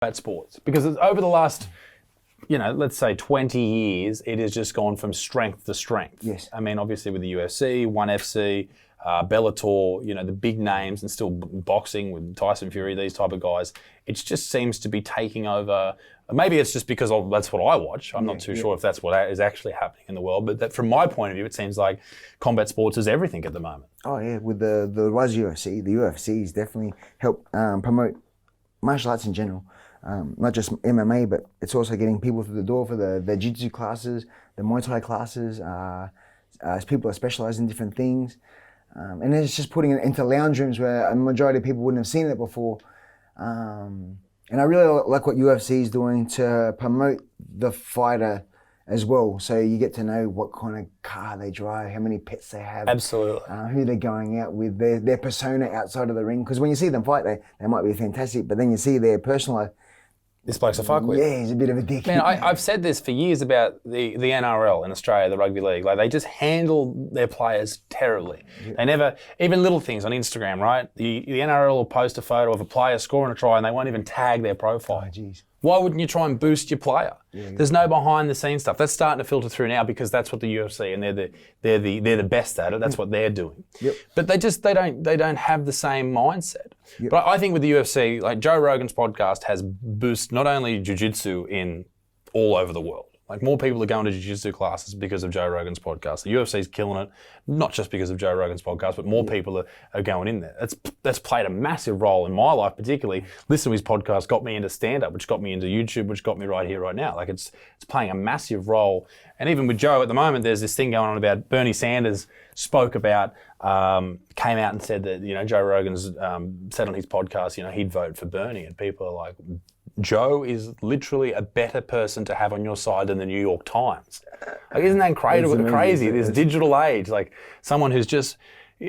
combat sports? Because over the last, let's say 20 years, it has just gone from strength to strength. Yes. I mean, obviously with the UFC, ONE FC, Bellator, the big names, and still boxing with Tyson Fury, these type of guys, it just seems to be taking over. Maybe it's just because that's what I watch. I'm not too sure if that's what is actually happening in the world, but that, from my point of view, it seems like combat sports is everything at the moment. Oh yeah, with the rise of UFC, the UFC has definitely helped promote martial arts in general. Not just MMA, but it's also getting people through the door for the jiu-jitsu classes, the Muay Thai classes, as people are specialised in different things. And it's just putting it into lounge rooms where a majority of people wouldn't have seen it before. And I really like what UFC is doing to promote the fighter as well. So you get to know what kind of car they drive, how many pets they have. Absolutely. Who they're going out with, their persona outside of the ring. Because when you see them fight, they might be fantastic, but then you see their personal life. This bloke's a fuckwit. Yeah, he's a bit of a dick. Man, I've said this for years about the NRL in Australia, the rugby league. Like, they just handle their players terribly. Yeah. They never, even little things on Instagram, right? The NRL will post a photo of a player scoring a try and they won't even tag their profile. Oh, jeez. Why wouldn't you try and boost your player? Yeah. There's no behind the scenes stuff. That's starting to filter through now because that's what the UFC, and they're the best at it. That's what they're doing. Yep. But they don't have the same mindset. Yep. But I think with the UFC, like Joe Rogan's podcast has boosted not only jiu-jitsu in all over the world. Like, more people are going to jiu-jitsu classes because of Joe Rogan's podcast. The UFC's killing it, not just because of Joe Rogan's podcast, but more people are going in there. That's played a massive role in my life, particularly. Listening to his podcast got me into stand-up, which got me into YouTube, which got me right here, right now. Like, it's playing a massive role. And even with Joe at the moment, there's this thing going on about Bernie Sanders spoke about, came out and said that, Joe Rogan's said on his podcast, he'd vote for Bernie. And people are like, Joe is literally a better person to have on your side than the New York Times. Like, isn't that crazy? This digital age, like someone who's just,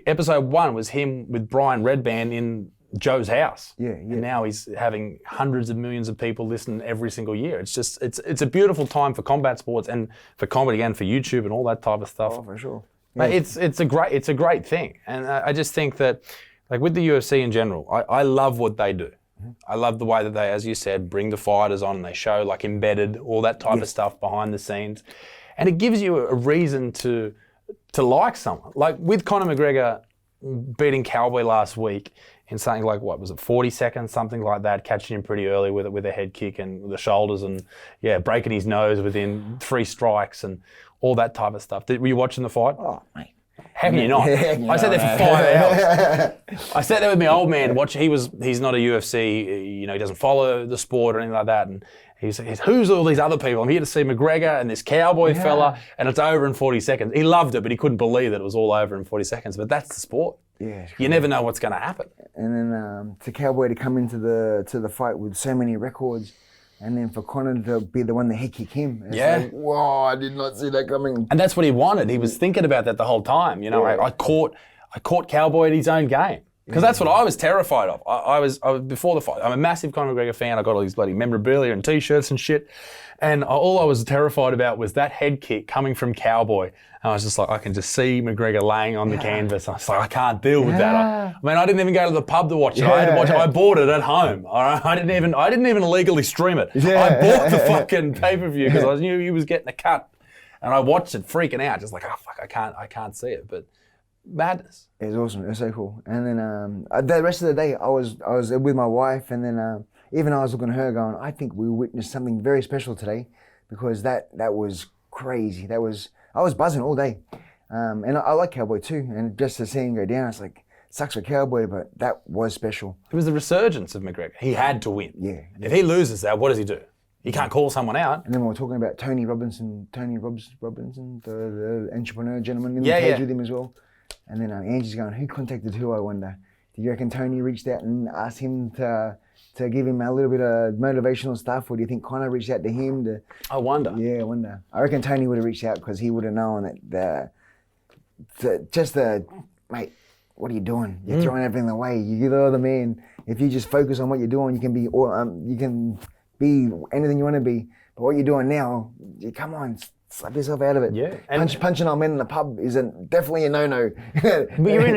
episode 1 was him with Brian Redband in Joe's house. Yeah. And now he's having hundreds of millions of people listen every single year. It's just, it's a beautiful time for combat sports and for comedy and for YouTube and all that type of stuff. Oh, for sure. Yeah. It's a great thing. And I just think that, like, with the UFC in general, I love what they do. I love the way that they, as you said, bring the fighters on and they show, like, embedded, all that type of stuff behind the scenes. And it gives you a reason to like someone. Like with Conor McGregor beating Cowboy last week in something like, 40 seconds, something like that, catching him pretty early with a head kick and the shoulders and, breaking his nose within 3 strikes and all that type of stuff. Were you watching the fight? Oh, mate. How can you not? I sat there for 5 hours. I sat there with my old man watching. He's not a UFC, he doesn't follow the sport or anything like that. And he's who's all these other people? I'm here to see McGregor and this Cowboy fella, and it's over in 40 seconds. He loved it, but he couldn't believe that it was all over in 40 seconds. But that's the sport. Yeah, you never know what's going to happen. And then to Cowboy to come into the fight with so many records, and then for Conor to be the one that head kick him. It's like, whoa, I did not see that coming. And that's what he wanted. He was thinking about that the whole time. I caught Cowboy at his own game. Because that's what I was terrified of. I was before the fight. I'm a massive Conor McGregor fan. I got all these bloody memorabilia and T-shirts and shit. And all I was terrified about was that head kick coming from Cowboy. And I was just like, I can just see McGregor laying on the canvas. I was like, I can't deal with that. I didn't even go to the pub to watch it. I had to watch it. I bought it at home. All right? I didn't even legally stream it. I bought the fucking pay-per-view because I knew he was getting a cut. And I watched it freaking out, just like, oh fuck, I can't see it. But madness. It was awesome. It was so cool. And then the rest of the day, I was with my wife, and then even I was looking at her going, I think we witnessed something very special today, because that was crazy. I was buzzing all day. And I like Cowboy too. And just to see him go down, it's like, sucks for Cowboy, but that was special. It was the resurgence of McGregor. He had to win. Yeah. If he loses that, what does he do? He can't call someone out. And then we were talking about Tony Robinson, the entrepreneur gentleman in the cage with him as well. And then Angie's going, who contacted who, I wonder? Do you reckon Tony reached out and asked him to give him a little bit of motivational stuff, or do you think Conor reached out to him? I wonder. Yeah, I wonder. I reckon Tony would have reached out because he would have known that mate, what are you doing? You're throwing everything away. You're the other man. If you just focus on what you're doing, you can be anything you want to be. But what you're doing now, come on, slap yourself out of it. Yeah. Punching on men in the pub isn't definitely a no-no. But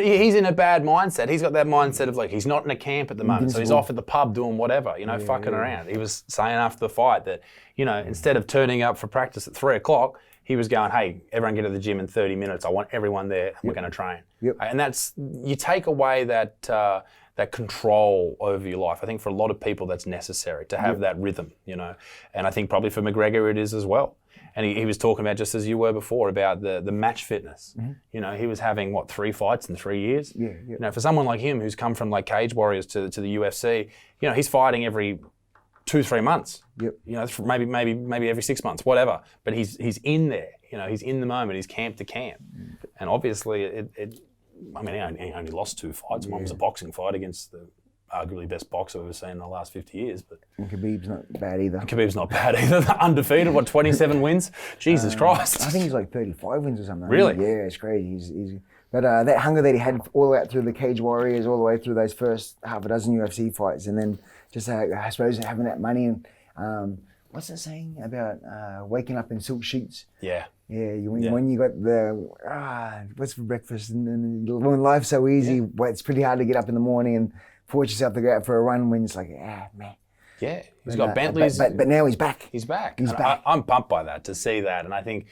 he's in a bad mindset. He's got that mindset of like, he's not in a camp at the moment, so he's off at the pub doing whatever, fucking around. He was saying after the fight that, instead of turning up for practice at 3:00, he was going, hey, everyone get to the gym in 30 minutes. I want everyone there. And we're going to train. Yep. And you take away that control over your life. I think for a lot of people that's necessary to have that rhythm, And I think probably for McGregor it is as well. And he was talking about, just as you were before, about the match fitness. Mm-hmm. He was having, 3 fights in 3 years? Yeah. For someone like him who's come from like Cage Warriors to the UFC, he's fighting every 2-3 months. Yep. Maybe every 6 months, whatever. But he's in there. He's in the moment. He's camp to camp. And obviously, he only lost 2 fights. One was a boxing fight against the arguably best boxer we've ever seen in the last 50 years. But Khabib's not bad either. Undefeated, 27 wins? Jesus Christ. I think he's like 35 wins or something. Really? Yeah, it's crazy. But that hunger that he had all the way out through the Cage Warriors, all the way through those first half a dozen UFC fights, and then just, I suppose, having that money and, what's that saying about waking up in silk sheets? Yeah. Yeah, when you got what's for breakfast, and when life's so easy, it's pretty hard to get up in the morning and force yourself to go out for a run when it's like, man. Yeah, he's got Bentleys. But now he's back. He's back. He's back. I'm pumped by that, to see that. And I think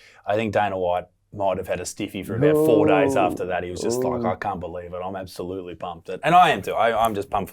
Dana White might have had a stiffy for about 4 days after that. He was just like, I can't believe it. I'm absolutely pumped. And I am too. I'm just pumped for